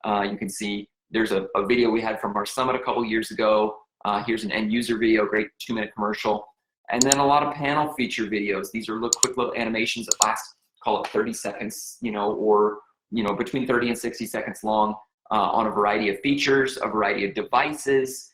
You can see there's a video we had from our summit a couple years ago. Here's an end user video, great 2-minute commercial. And then a lot of panel feature videos. These are quick little animations that last, call it 30 seconds, or between 30 and 60 seconds long, on a variety of features, a variety of devices.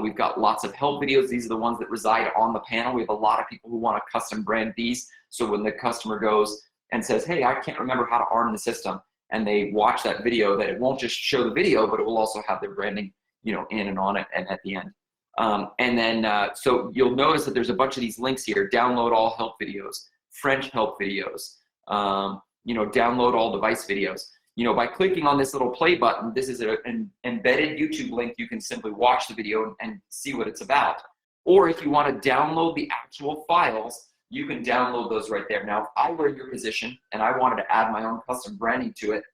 We've got lots of help videos. These are the ones that reside on the panel. We have a lot of people who want to custom brand these. So when the customer goes and says, hey, I can't remember how to arm the system, and they watch that video, that it won't just show the video, but it will also have their branding, in and on it and at the end. And then, so you'll notice that there's a bunch of these links here: download all help videos, French help videos, download all device videos. By clicking on this little play button, this is an embedded YouTube link. You can simply watch the video and see what it's about. Or if you want to download the actual files, you can download those right there. Now, if I were in your position and I wanted to add my own custom branding to it,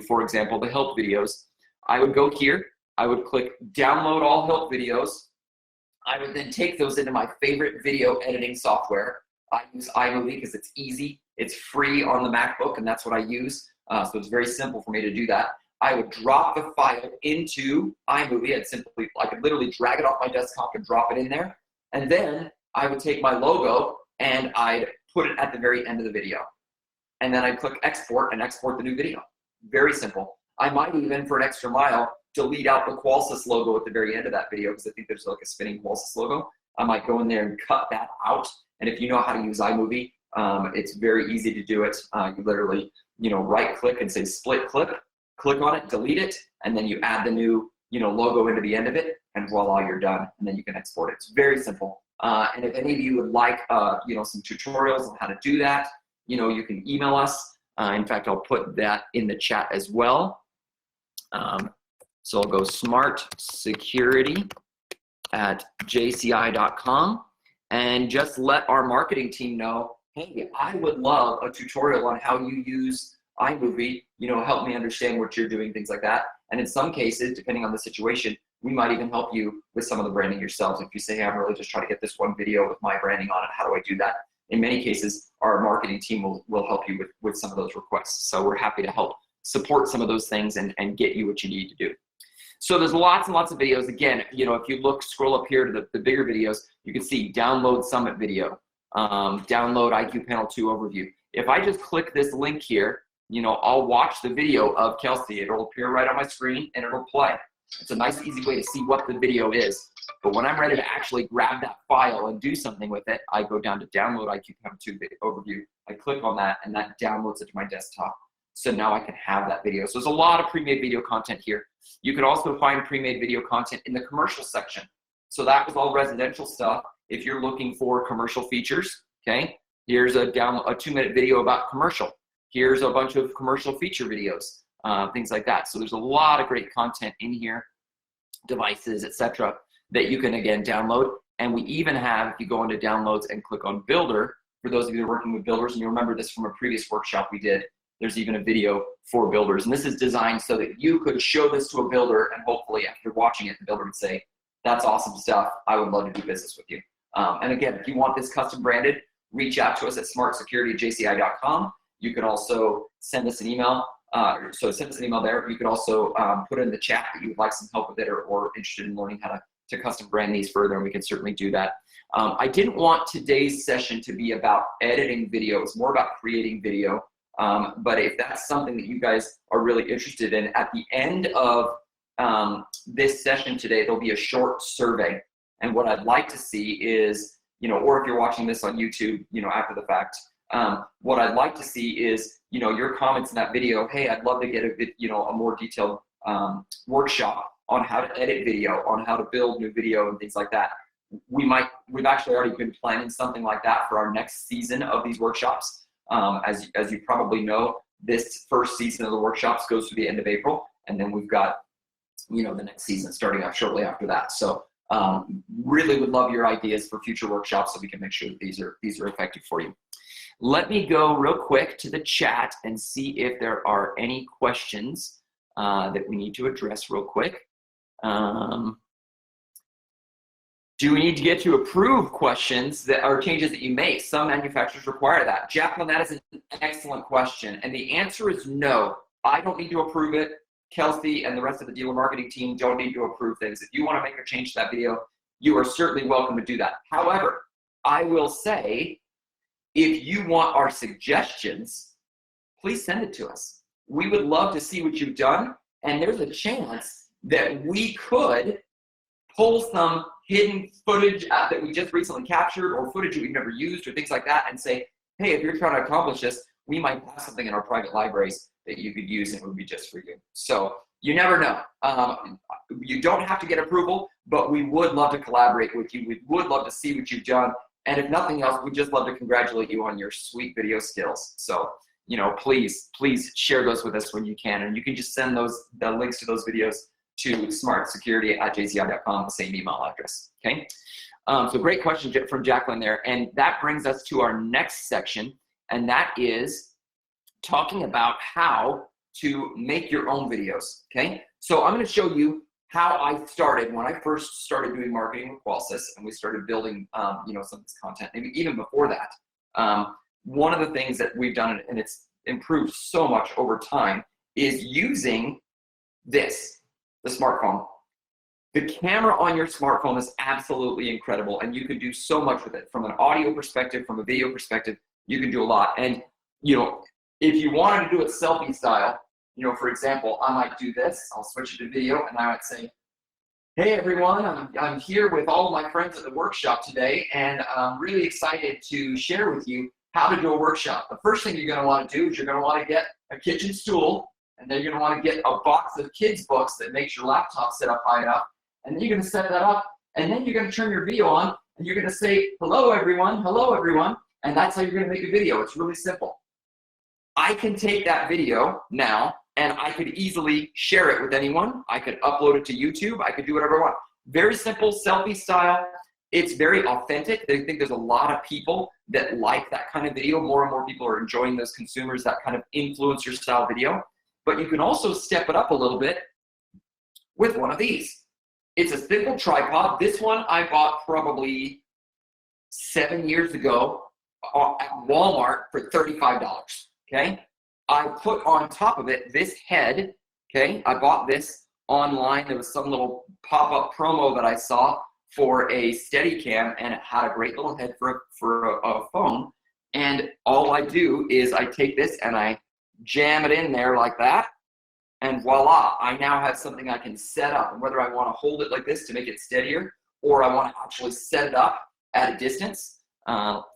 for example, the help videos, I would go here. I would click download all help videos. I would then take those into my favorite video editing software. I use iMovie because it's easy. It's free on the MacBook, and that's what I use. So it's very simple for me to do that. I would drop the file into iMovie. I could literally drag it off my desktop and drop it in there. And then I would take my logo and I'd put it at the very end of the video. And then I'd click export and export the new video. Very simple. I might even, for an extra mile, delete out the Qualsys logo at the very end of that video, because I think there's like a spinning Qualsys logo. I might go in there and cut that out. And if you know how to use iMovie, it's very easy to do it. You literally, right click and say split clip, click on it, delete it, and then you add the new, logo into the end of it, and voila, you're done. And then you can export it. It's very simple. And if any of you would like, some tutorials on how to do that, you can email us. In fact, I'll put that in the chat as well. So I'll go smartsecurity@jci.com and just let our marketing team know, hey, I would love a tutorial on how you use iMovie, help me understand what you're doing, things like that. And in some cases, depending on the situation, we might even help you with some of the branding yourselves. If you say, hey, I'm really just trying to get this one video with my branding on it, how do I do that? In many cases, our marketing team will help you with some of those requests. So we're happy to help support some of those things and get you what you need to do. So there's lots and lots of videos. Again, if you scroll up here to the bigger videos, you can see download summit video, download IQ Panel 2 overview. If I just click this link here, I'll watch the video of Kelsey. It'll appear right on my screen and it'll play. It's a nice, easy way to see what the video is. But when I'm ready to actually grab that file and do something with it, I go down to download IQ Panel 2 video overview. I click on that and that downloads it to my desktop. So now I can have that video. So there's a lot of pre-made video content here. You can also find pre-made video content in the commercial section. So that was all residential stuff. If you're looking for commercial features, okay, here's a 2-minute video about commercial. Here's a bunch of commercial feature videos, things like that. So there's a lot of great content in here, devices, etc., that you can, again, download. And we even have, if you go into downloads and click on Builder, for those of you that are working with builders, and you remember this from a previous workshop we did, there's even a video for builders. And this is designed so that you could show this to a builder, and hopefully after watching it, the builder would say, that's awesome stuff. I would love to do business with you. And again, if you want this custom branded, reach out to us at smartsecurity@jci.com. You can also send us an email. So send us an email there. You can also put in the chat that you would like some help with it, or interested in learning how to custom brand these further, and we can certainly do that. I didn't want today's session to be about editing video. It's more about creating video. But if that's something that you guys are really interested in, at the end of this session today, there'll be a short survey. And what I'd like to see is, or if you're watching this on YouTube, after the fact, what I'd like to see is, your comments in that video. Hey, I'd love to get a more detailed workshop on how to edit video, on how to build new video and things like that. We've actually already been planning something like that for our next season of these workshops. As you probably know, this first season of the workshops goes to the end of April, and then we've got, the next season starting out shortly after that. So really would love your ideas for future workshops so we can make sure that these are effective for you. Let me go real quick to the chat and see if there are any questions that we need to address real quick. Do we need to get to approve questions that are changes that you make? Some manufacturers require that. Jacqueline, that is an excellent question. And the answer is no. I don't need to approve it. Kelsey and the rest of the dealer marketing team don't need to approve things. If you want to make a change to that video, you are certainly welcome to do that. However, I will say, if you want our suggestions, please send it to us. We would love to see what you've done, and there's a chance that we could pull some hidden footage that we just recently captured, or footage that we've never used, or things like that, and say, hey, if you're trying to accomplish this, we might have something in our private libraries that you could use and it would be just for you. So you never know. You don't have to get approval, but we would love to collaborate with you. We would love to see what you've done. And if nothing else, we'd just love to congratulate you on your sweet video skills. So, you know, please share those with us when you can. And you can just send the links to those videos to smartsecurity@jci.com, the same email address, okay? So great question from Jacqueline there. And that brings us to our next section, and that is talking about how to make your own videos, okay? So I'm gonna show you how I started when I first started doing marketing with Qualsys, and we started building, you know, some of this content. Maybe even before that, one of the things that we've done, and it's improved so much over time, is using this, the smartphone. The camera on your smartphone is absolutely incredible, and you can do so much with it. From an audio perspective, from a video perspective, you can do a lot. And, you know, if you wanted to do it selfie style, you know, for example, I might do this. I'll switch it to video, and I might say, hey, everyone, I'm here with all of my friends at the workshop today, and I'm really excited to share with you how to do a workshop. The first thing you're going to want to do is you're going to want to get a kitchen stool, and then you're going to want to get a box of kids' books that makes your laptop sit up high enough, and then you're going to set that up, and then you're going to turn your video on, and you're going to say, hello, everyone, and that's how you're going to make a video. It's really simple. I can take that video now, and I could easily share it with anyone. I could upload it to YouTube. I could do whatever I want. Very simple, selfie style. It's very authentic. I think there's a lot of people that like that kind of video. More and more people are enjoying those consumers, that kind of influencer style video. But you can also step it up a little bit with one of these. It's a simple tripod. This one I bought probably 7 years ago at Walmart for $35, okay? I put on top of it this head, okay? I bought this online. There was some little pop-up promo that I saw for a Steadicam, and it had a great little head for a phone. And all I do is I take this and I jam it in there like that, and voila, I now have something I can set up. And whether I want to hold it like this to make it steadier, or I want to actually set it up at a distance,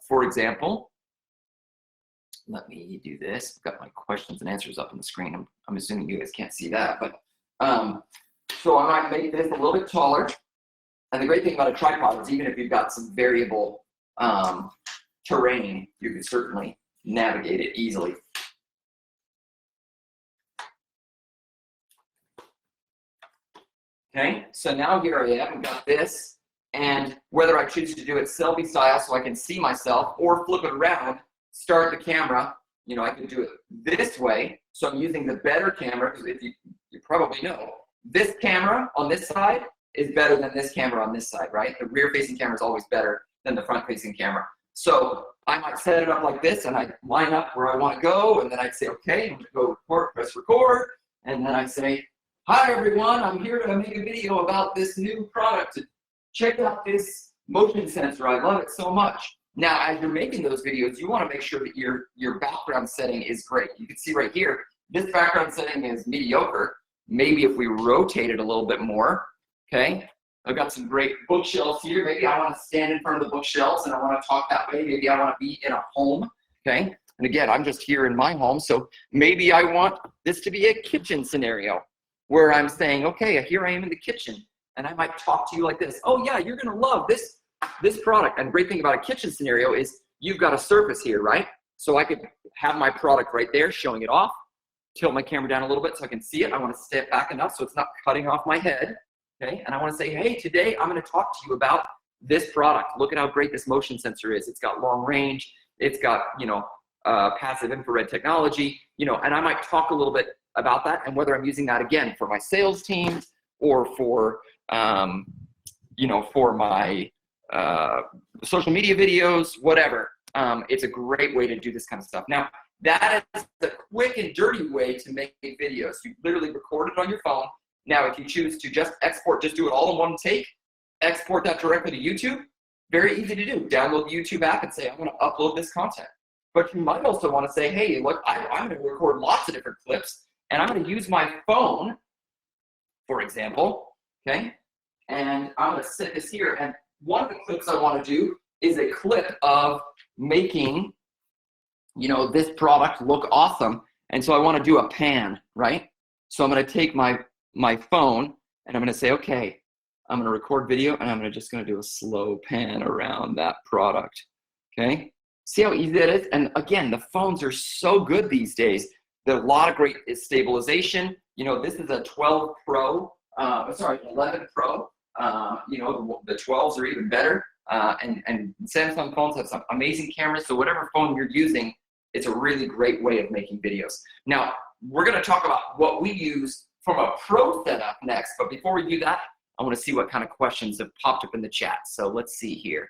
for example, let me do this. I've got my questions and answers up on the screen. I'm assuming you guys can't see that, but so I might make this a little bit taller. And the great thing about a tripod is even if you've got some variable terrain, you can certainly navigate it easily. Okay, so now here I am, I've got this, and whether I choose to do it selfie style so I can see myself, or flip it around, start the camera, you know, I can do it this way. So I'm using the better camera, because if you probably know, this camera on this side is better than this camera on this side, right? The rear-facing camera is always better than the front-facing camera. So I might set it up like this, and I line up where I want to go, and then I'd say, okay, I'm going to go record, press record, and then I say, hi, everyone, I'm here to make a video about this new product. Check out this motion sensor. I love it so much. Now, as you're making those videos, you want to make sure that your background setting is great. You can see right here, this background setting is mediocre. Maybe if we rotate it a little bit more, okay? I've got some great bookshelves here. Maybe I want to stand in front of the bookshelves and I want to talk that way. Maybe I want to be in a home, okay? And again, I'm just here in my home, so maybe I want this to be a kitchen scenario where I'm saying, okay, here I am in the kitchen, and I might talk to you like this. Oh yeah, you're gonna love this product. And the great thing about a kitchen scenario is you've got a surface here, right? So I could have my product right there, showing it off, tilt my camera down a little bit so I can see it. I want to step back enough so it's not cutting off my head, okay? And I want to say, hey, today I'm going to talk to you about this product. Look at how great this motion sensor is. It's got long range. It's got, you know, passive infrared technology, you know, and I might talk a little bit about that and whether I'm using that again for my sales teams or for, you know, for my social media videos, whatever. It's a great way to do this kind of stuff. Now, That is the quick and dirty way to make videos. You literally record it on your phone. Now, if you choose to just export, just do it all in one take, export that directly to YouTube, very easy to do. Download the YouTube app and say, I'm going to upload this content. But you might also want to say, hey, look, I'm going to record lots of different clips, and I'm going to use my phone, for example, okay? And I'm going to set this here, and one of the clips I want to do is a clip of making, you know, this product look awesome. And so I want to do a pan, right? So I'm going to take my phone and I'm going to say, okay, I'm going to record video and I'm just going to do a slow pan around that product. Okay. See how easy that is? And again, the phones are so good these days. There's a lot of great stabilization. You know, this is a 11 Pro. You know, the 12s are even better. And Samsung phones have some amazing cameras. So whatever phone you're using, it's a really great way of making videos. Now, we're going to talk about what we use from a pro setup next. But before we do that, I want to see what kind of questions have popped up in the chat. So let's see here.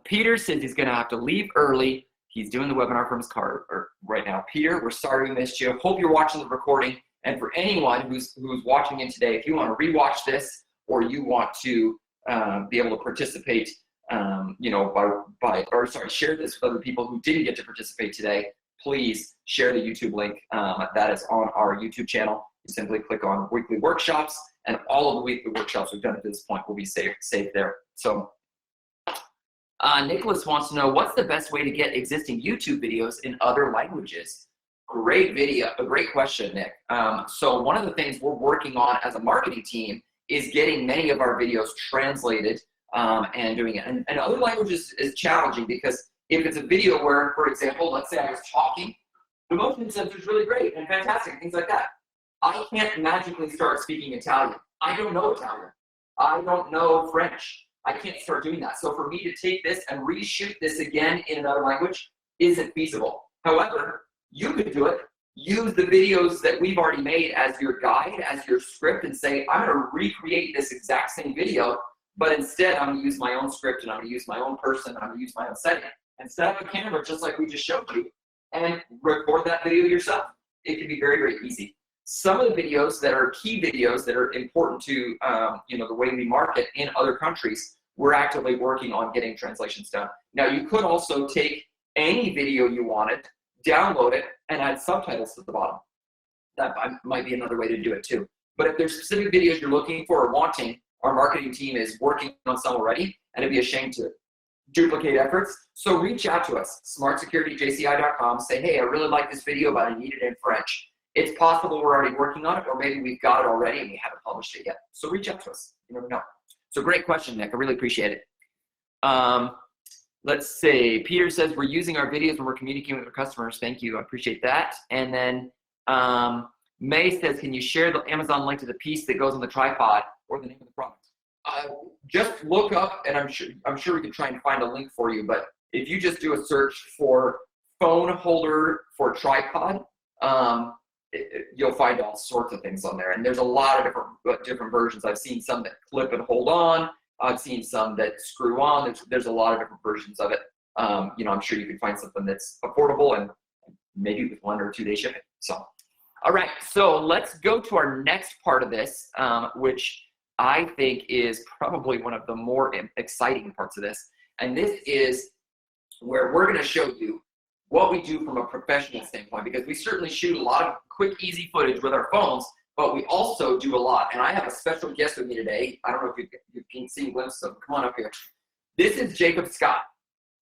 Peter says he's going to have to leave early. He's doing the webinar from his car right now. Peter, we're sorry we missed you. Hope you're watching the recording. And for anyone who's watching in today, if you want to rewatch this or you want to be able to participate, you know, share this with other people who didn't get to participate today, please share the YouTube link that is on our YouTube channel. You simply click on weekly workshops, and all of the weekly workshops we've done at this point will be saved there. So Nicholas wants to know, what's the best way to get existing YouTube videos in other languages? Great question, Nick. So one of the things we're working on as a marketing team is getting many of our videos translated and doing it. And other languages is challenging because if it's a video where, for example, let's say I was talking, the motion sensor is really great and fantastic, things like that. I can't magically start speaking Italian. I don't know Italian. I don't know French. I can't start doing that. So for me to take this and reshoot this again in another language isn't feasible. However, you could do it. Use the videos that we've already made as your guide, as your script, and say, I'm going to recreate this exact same video, but instead I'm going to use my own script and I'm going to use my own person and I'm going to use my own setting. And set up a camera just like we just showed you and record that video yourself. It can be very, very easy. Some of the videos that are key videos that are important to you know, the way we market in other countries, we're actively working on getting translations done. Now, you could also take any video you wanted, download it, and add subtitles to the bottom. That might be another way to do it too. But if there's specific videos you're looking for or wanting, our marketing team is working on some already, and it'd be a shame to duplicate efforts. So reach out to us, smartsecurityjci.com, say, hey, I really like this video, but I need it in French. It's possible we're already working on it, or maybe we've got it already and we haven't published it yet. So reach out to us. You never know. So great question, Nick. I really appreciate it. Let's see. Peter says we're using our videos when we're communicating with our customers. Thank you. I appreciate that. And then May says, can you share the Amazon link to the piece that goes on the tripod or the name of the product? Just look up, and I'm sure we can try and find a link for you. But if you just do a search for phone holder for tripod, you'll find all sorts of things on there. And there's a lot of different versions. I've seen some that clip and hold on. I've seen some that screw on. There's a lot of different versions of it. You know, I'm sure you can find something that's affordable and maybe with 1 or 2 day shipping. So, all right. So let's go to our next part of this, which I think is probably one of the more exciting parts of this. And this is where we're going to show you what we do from a professional standpoint, because we certainly shoot a lot of quick, easy footage with our phones, but we also do a lot. And I have a special guest with me today. I don't know if you can see glimpses of him. Come on up here. This is Jacob Scott.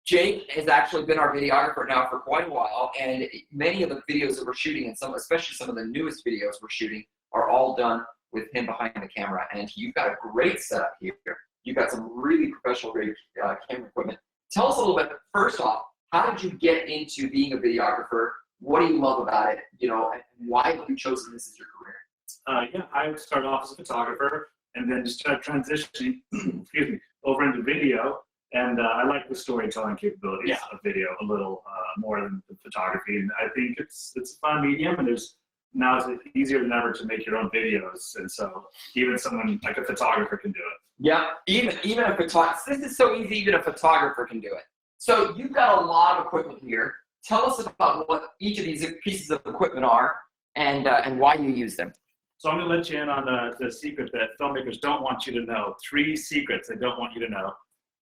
Jake has actually been our videographer now for quite a while, and many of the videos that we're shooting, and especially some of the newest videos we're shooting, are all done with him behind the camera. And you've got a great setup here. You've got some really professional grade camera equipment. Tell us a little bit, first off, how did you get into being a videographer? What do you love about it? You know, and why have you chosen this as your career? Yeah, I started off as a photographer and then just started transitioning excuse me, over into video. And I like the storytelling capabilities of video a little more than the photography. And I think it's a fun medium, and now it's easier than ever to make your own videos. And so even someone like a photographer can do it. Yeah, even a photographer. This is so easy, even a photographer can do it. So you've got a lot of equipment here. tell us about what each of these pieces of equipment are and why you use them. So I'm going to let you in on the secret that filmmakers don't want you to know. 3 secrets they don't want you to know.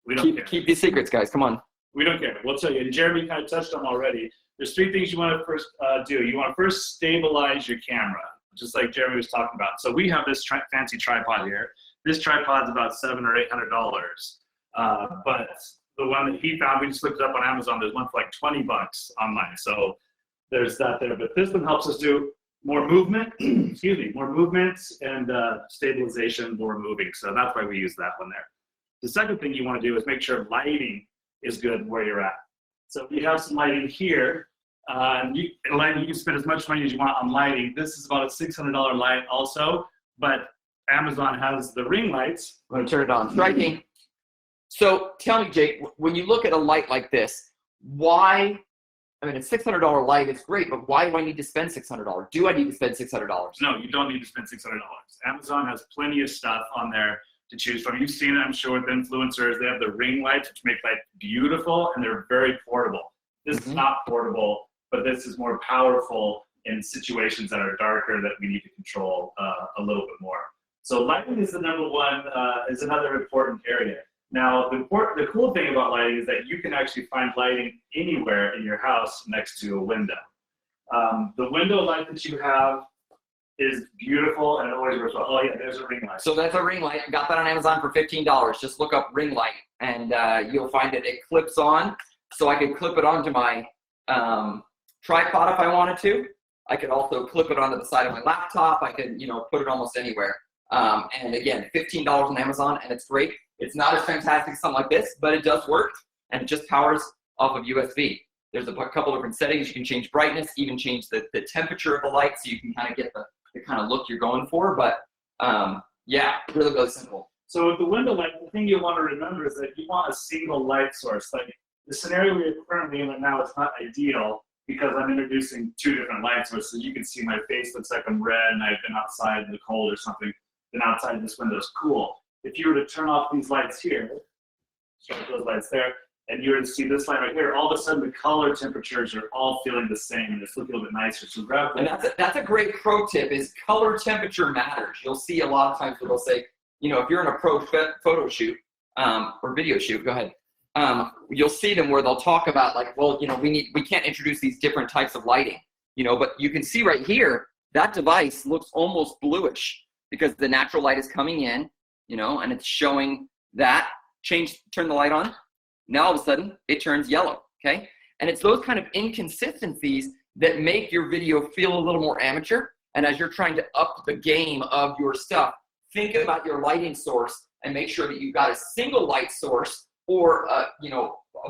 We don't care. Keep these secrets, guys. Come on. We don't care. We'll tell you. And Jeremy kind of touched on them already. There's 3 things you want to first do. You want to first stabilize your camera, just like Jeremy was talking about. So we have this fancy tripod here. This tripod's about $700 or $800. But the one that he found, we just looked it up on Amazon. There's one for like $20 online. So there's that there. But this one helps us do more movement, excuse me, more movements and stabilization, more moving. So that's why we use that one there. The second thing you want to do is make sure lighting is good where you're at. So you have some lighting here. You can spend as much money as you want on lighting. This is about a $600 light also, but Amazon has the ring lights. I'm going to turn it on. Striking. So tell me, Jake, when you look at a light like this, why, I mean, a $600 light is great, but why do I need to spend $600? Do I need to spend $600? No, you don't need to spend $600. Amazon has plenty of stuff on there to choose from. You've seen it, I'm sure, with influencers. They have the ring lights, which make light beautiful, and they're very portable. This is not portable, but this is more powerful in situations that are darker that we need to control a little bit more. So lighting is the number one, is another important area. Now, the cool thing about lighting is that you can actually find lighting anywhere in your house next to a window. The window light that you have is beautiful and it always works well. Oh yeah, there's a ring light. So that's a ring light. Got that on Amazon for $15. Just look up ring light and you'll find it. It clips on, so I could clip it onto my tripod if I wanted to. I could also clip it onto the side of my laptop. I could, put it almost anywhere. And again, $15 on Amazon, and it's great. It's not as fantastic as something like this, but it does work, and it just powers off of USB. There's a couple different settings. You can change brightness, even change the temperature of the light, so you can kind of get the kind of look you're going for. But yeah, really, really simple. So with the window light, the thing you want to remember is that you want a single light source. Like the scenario we're currently in right now, it's not ideal because I'm introducing 2 different light sources. So you can see my face looks like I'm red and I've been outside in the cold or something. Then outside this window is cool. If you were to turn off these lights here, start those lights there, and you were to see this light right here, all of a sudden the color temperatures are all feeling the same and it's looking a little bit nicer. So grab that. And that's a great pro tip is color temperature matters. You'll see a lot of times where they'll say, if you're in a pro photo shoot or video shoot, go ahead. You'll see them where they'll talk about like, well, we can't introduce these different types of lighting, but you can see right here, that device looks almost bluish because the natural light is coming in, and it's showing that. Turn the light on. Now all of a sudden it turns yellow, okay? And it's those kind of inconsistencies that make your video feel a little more amateur. And as you're trying to up the game of your stuff, think about your lighting source and make sure that you've got a single light source or a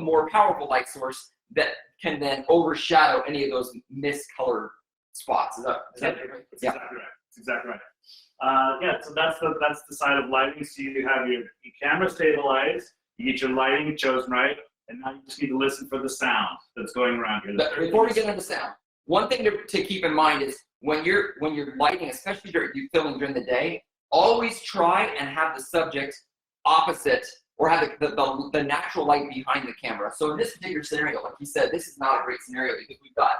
more powerful light source that can then overshadow any of those miscolored spots. Is that right? That's exactly right. That's exactly right. So that's the side of lighting. So you have your camera stabilized, you get your lighting chosen right, and now you just need to listen for the sound that's going around here. Before we get into sound, one thing to keep in mind is when you're lighting, especially you filming during the day, always try and have the subject opposite or have the natural light behind the camera. So in this particular scenario, like you said, this is not a great scenario because we've got,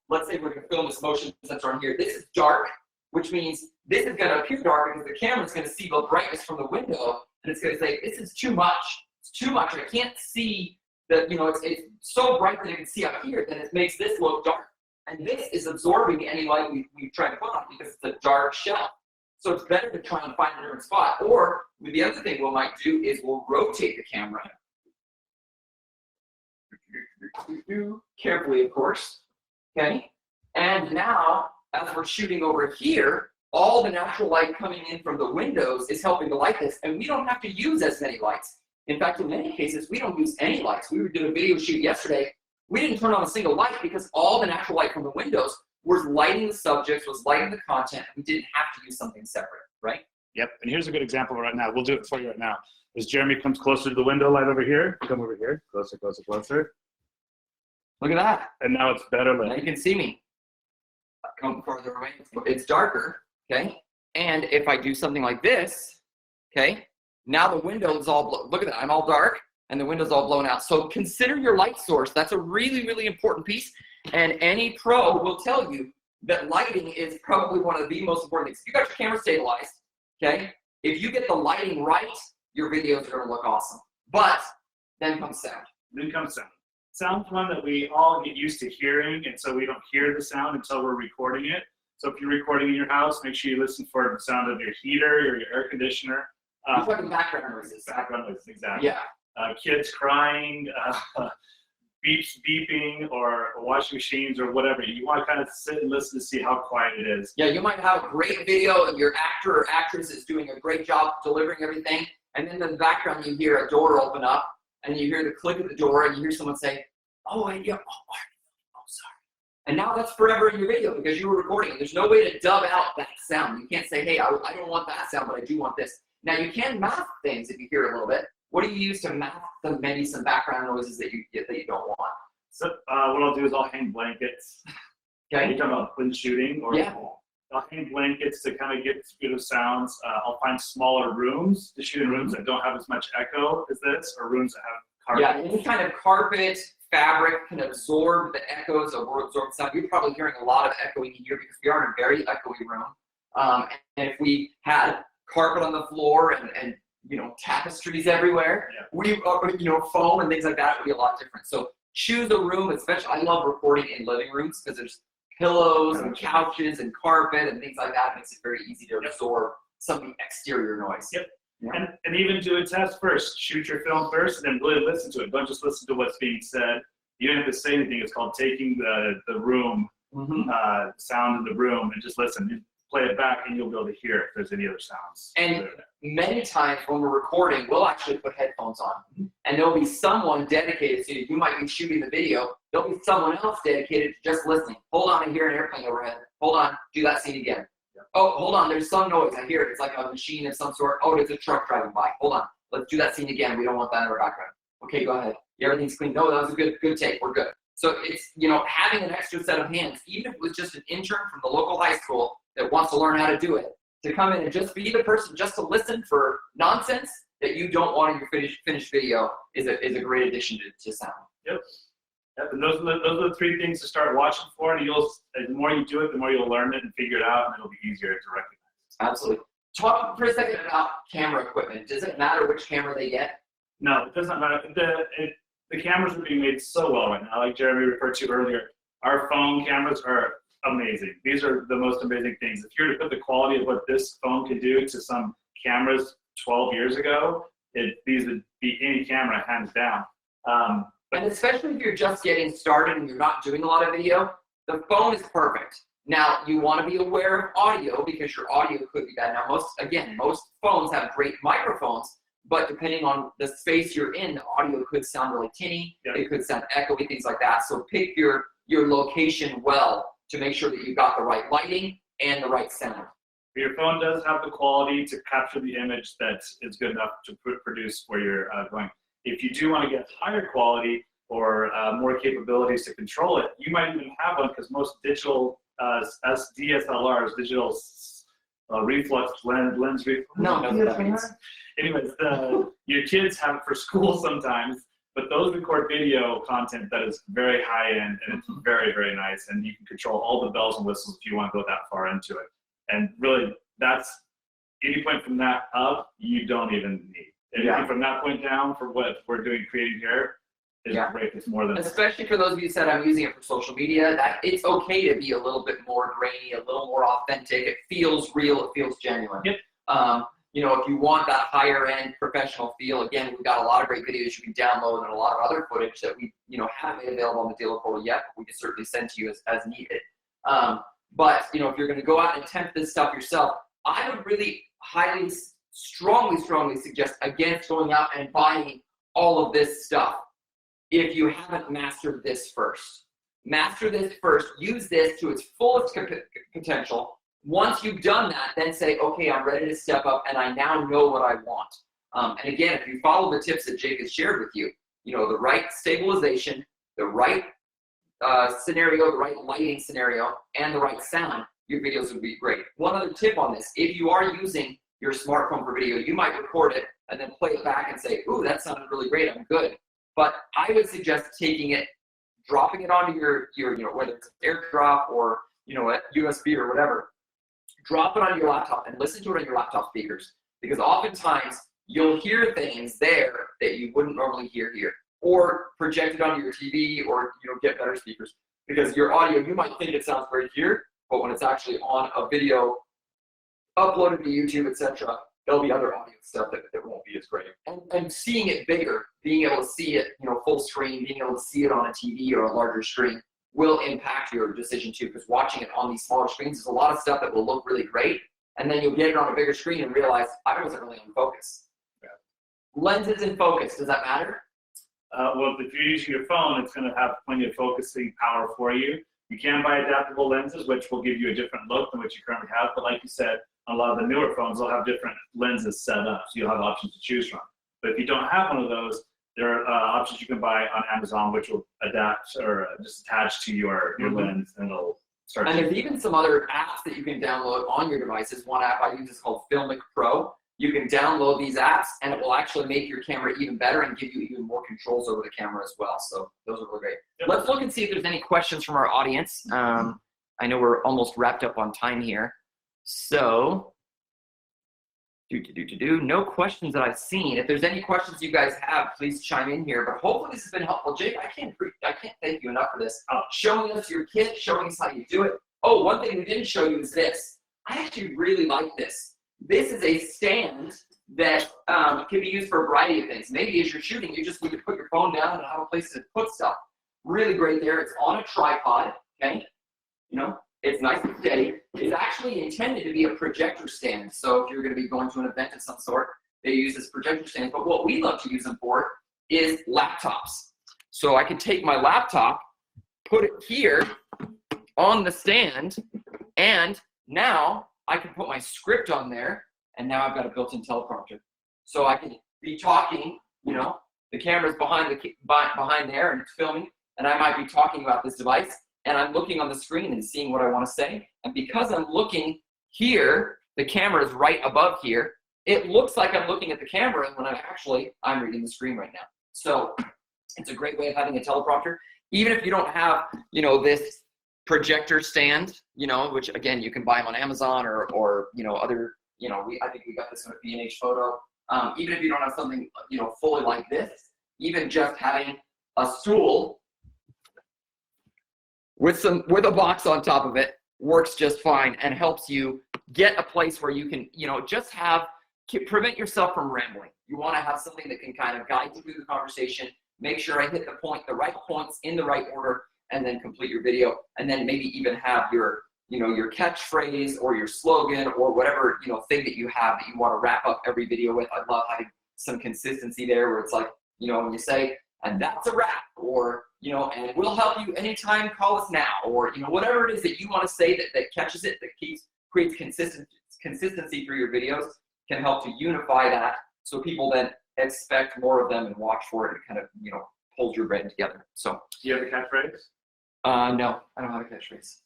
let's say we're going to film this motion sensor on here. This is dark, which means this is going to appear dark because the camera's going to see the brightness from the window, and it's going to say, this is too much. It's too much. I can't see that, it's so bright that I can see up here, then it makes this look dark. And this is absorbing any light we try to put on because it's a dark shell. So it's better to try and find a different spot. Or the other thing we might do is we'll rotate the camera. Carefully, of course. Okay? And now, as we're shooting over here, all the natural light coming in from the windows is helping to light this, and we don't have to use as many lights. In fact, in many cases, we don't use any lights. We were doing a video shoot yesterday. We didn't turn on a single light because all the natural light from the windows was lighting the subjects, was lighting the content. We didn't have to use something separate, right? Yep, and here's a good example right now. We'll do it for you right now. As Jeremy comes closer to the window light over here, come over here, closer, closer, closer. Look at that. And now it's better lit. Now you can see me. Come further away. It's darker, okay? And if I do something like this, okay, now the window is all, look at that, I'm all dark. and the window's all blown out. So consider your light source. That's a really, really important piece. And any pro will tell you that lighting is probably one of the most important things. If you got your camera stabilized, okay, if you get the lighting right, your videos are going to look awesome. But then comes sound. Then comes sound. Sound's one that we all get used to hearing, and so we don't hear the sound until we're recording it. So if you're recording in your house, make sure you listen for the sound of your heater or your air conditioner. You're talking background noises. Background noises, exactly. Yeah. Kids crying, beeping, or washing machines or whatever. You want to kind of sit and listen to see how quiet it is. Yeah, you might have a great video and your actor or actress is doing a great job delivering everything, and then in the background you hear a door open up, and you hear the click of the door, and you hear someone say, oh, yeah, oh, sorry. And now that's forever in your video because you were recording it. There's no way to dub out that sound. You can't say, hey, I don't want that sound, but I do want this. Now, you can mask things if you hear a little bit. What do you use to mask maybe some background noises that you don't want? So what I'll do is I'll hang blankets. Okay. You're talking about when shooting? Or yeah. I'll hang blankets to kind of get rid of sounds. I'll find smaller rooms to shoot in rooms that don't have as much echo as this, or rooms that have carpet. Yeah, any kind of carpet, fabric can absorb the echoes or absorb sound. You're probably hearing a lot of echoing in here because we are in a very echoey room. And if we had carpet on the floor and tapestries everywhere, we foam and things like that would be a lot different. So choose a room, especially I love recording in living rooms because there's pillows and couches and carpet and things like that. It makes it very easy to absorb some of the exterior noise. Yep. Yeah. And even do a test first. Shoot your film first and then really listen to it. Don't just listen to what's being said. You don't have to say anything. It's called taking the room, sound in the room, and just listen. You play it back and you'll be able to hear if there's any other sounds. And many times when we're recording, we'll actually put headphones on. And there'll be someone dedicated to you. You might be shooting the video. There'll be someone else dedicated to just listening. Hold on, I hear an airplane overhead. Hold on, do that scene again. Oh, hold on, there's some noise. I hear it. It's like a machine of some sort. Oh, there's a truck driving by. Hold on, let's do that scene again. We don't want that in our background. Okay, go ahead. Everything's clean. No, that was a good take. We're good. So it's, having an extra set of hands, even if it was just an intern from the local high school that wants to learn how to do it, to come in and just be the person just to listen for nonsense that you don't want in your finished video is a great addition to sound. Yep. And those are the three things to start watching for, and the more you do it, the more you'll learn it and figure it out, and it'll be easier to recognize. Absolutely. Talk for a second about camera equipment. Does it matter which camera they get? No, it doesn't matter. The cameras are being made so well right now, like Jeremy referred to earlier. Our phone cameras are amazing. These are the most amazing things. If you were to put the quality of what this phone could do to some cameras 12 years ago, these would be any camera hands down. And especially if you're just getting started and you're not doing a lot of video, the phone is perfect. Now, you want to be aware of audio because your audio could be bad. Now, most phones have great microphones, but depending on the space you're in, the audio could sound really tinny. Yep. It could sound echoey, things like that. So pick your location well to make sure that you've got the right lighting and the right sound. Your phone does have the quality to capture the image that is good enough to produce where you're going. If you do want to get higher quality or more capabilities to control it, you might even have one because most digital DSLRs, digital reflex lens reflex. No, that means. Anyways, your kids have it for school sometimes, but those record video content that is very high end and it's very, very nice, and you can control all the bells and whistles if you want to go that far into it. And really, that's any point from that up, you don't even need. Anything from that point down for what we're doing creating here is great. It's more than. Especially for those of you who said I'm using it for social media, that it's okay to be a little bit more grainy, a little more authentic. It feels real. It feels genuine. Yep. If you want that higher end professional feel, again, we've got a lot of great videos you can download and a lot of other footage that we, haven't made available on the dealer portal yet, but we can certainly send to you as needed. But if you're going to go out and attempt this stuff yourself, I would really strongly suggest against going out and buying all of this stuff if you haven't mastered this first. Master this first. Use this to its fullest potential. Once you've done that, then say, okay, I'm ready to step up and I now know what I want. And again, if you follow the tips that Jake has shared with you, the right stabilization, the right scenario, the right lighting scenario, and the right sound, your videos would be great. One other tip on this, if you are using your smartphone for video, you might record it and then play it back and say, ooh, that sounded really great, I'm good. But I would suggest taking it, dropping it onto your whether it's AirDrop or, a USB or whatever, drop it on your laptop and listen to it on your laptop speakers. Because oftentimes you'll hear things there that you wouldn't normally hear here, or project it onto your TV, or get better speakers. Because your audio, you might think it sounds great here, but when it's actually on a video uploaded to YouTube, etc., there'll be other audio stuff that won't be as great. And seeing it bigger, being able to see it, full screen, being able to see it on a TV or a larger screen will impact your decision too, because watching it on these smaller screens is a lot of stuff that will look really great, and then you'll get it on a bigger screen and realize I wasn't really on focus. Yeah. Lenses in focus, does that matter? Well, if you're using your phone, it's going to have plenty of focusing power for you. You can buy adaptable lenses, which will give you a different look than what you currently have. But like you said, a lot of the newer phones will have different lenses set up, so you'll have options to choose from. But if you don't have one of those, there are options you can buy on Amazon, which will adapt or just attach to your lens, and it'll start. And there's even some other apps that you can download on your devices. One app I use is called Filmic Pro. You can download these apps, and it will actually make your camera even better and give you even more controls over the camera as well. So those are really great. Yep. Let's look and see if there's any questions from our audience. I know we're almost wrapped up on time here. So, no questions that I've seen. If there's any questions you guys have, please chime in here. But hopefully this has been helpful. Jake, I can't thank you enough for this. Showing us your kit, showing us how you do it. Oh, one thing we didn't show you is this. I actually really like this. This is a stand that can be used for a variety of things. Maybe as you're shooting, you just need to put your phone down and have a place to put stuff. Really great there. It's on a tripod, okay? It's nice and steady. It's actually intended to be a projector stand. So if you're going to be going to an event of some sort, they use this projector stand. But what we love to use them for is laptops. So I can take my laptop, put it here on the stand, and now I can put my script on there, and now I've got a built-in teleprompter. So I can be talking, the camera's behind there and it's filming, and I might be talking about this device, and I'm looking on the screen and seeing what I want to say. And because I'm looking here, the camera is right above here. It looks like I'm looking at the camera when I'm reading the screen right now. So it's a great way of having a teleprompter. Even if you don't have, this projector stand, which again, you can buy them on Amazon or other, I think we got this one at B&H Photo. Even if you don't have something, fully like this, even just having a stool with a box on top of it works just fine and helps you get a place where you can, just prevent yourself from rambling. You want to have something that can kind of guide you through the conversation, make sure I hit the right points in the right order, and then complete your video. And then maybe even have your catchphrase or your slogan or whatever, thing that you have that you want to wrap up every video with. I love having some consistency there where it's like, when you say, and that's a wrap, or, and we'll help you anytime, call us now, or, whatever it is that you want to say that catches it, that creates consistency through your videos, can help to unify that so people then expect more of them and watch for it and kind of, hold your brand together. So. Do you have a catchphrase? No, I don't have a catchphrase.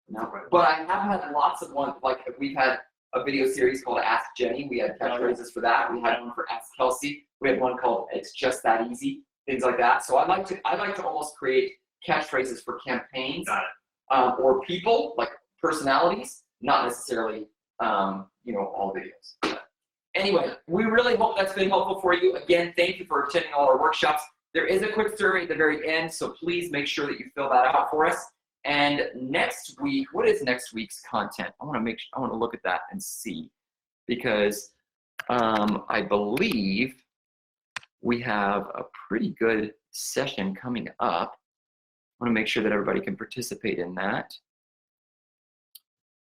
No, but I have had lots of ones. Like we've had a video series called Ask Jenny. We had catchphrases for that. We had one for Ask Kelsey. We had one called It's Just That Easy. Things like that. So I like to almost create catchphrases for campaigns, or people, like personalities, not necessarily all videos. But anyway, we really hope that's been helpful for you. Again, thank you for attending all our workshops. There is a quick survey at the very end, so please make sure that you fill that out for us. And next week, what is next week's content? I want to look at that and see, because I believe we have a pretty good session coming up. I want to make sure that everybody can participate in that.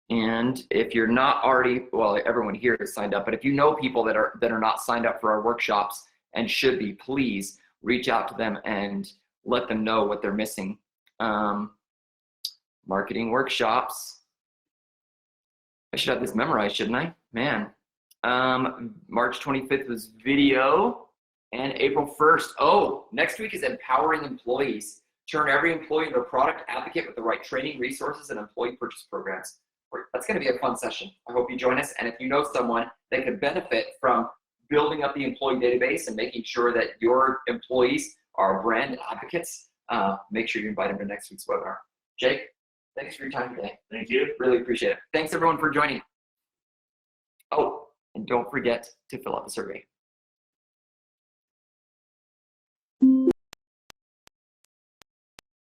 And if you're not already, well, everyone here is signed up, but if you know people that are not signed up for our workshops and should be, please reach out to them and let them know what they're missing. Marketing workshops. I should have this memorized, shouldn't I? Man. March 25th was video, and April 1st. Oh, next week is empowering employees. Turn every employee into a product advocate with the right training, resources, and employee purchase programs. That's going to be a fun session. I hope you join us. And if you know someone that could benefit from building up the employee database and making sure that your employees are brand advocates, make sure you invite them to next week's webinar. Jake, thanks for your time today. Thank you. Really appreciate it. Thanks everyone for joining. Oh, and don't forget to fill out the survey.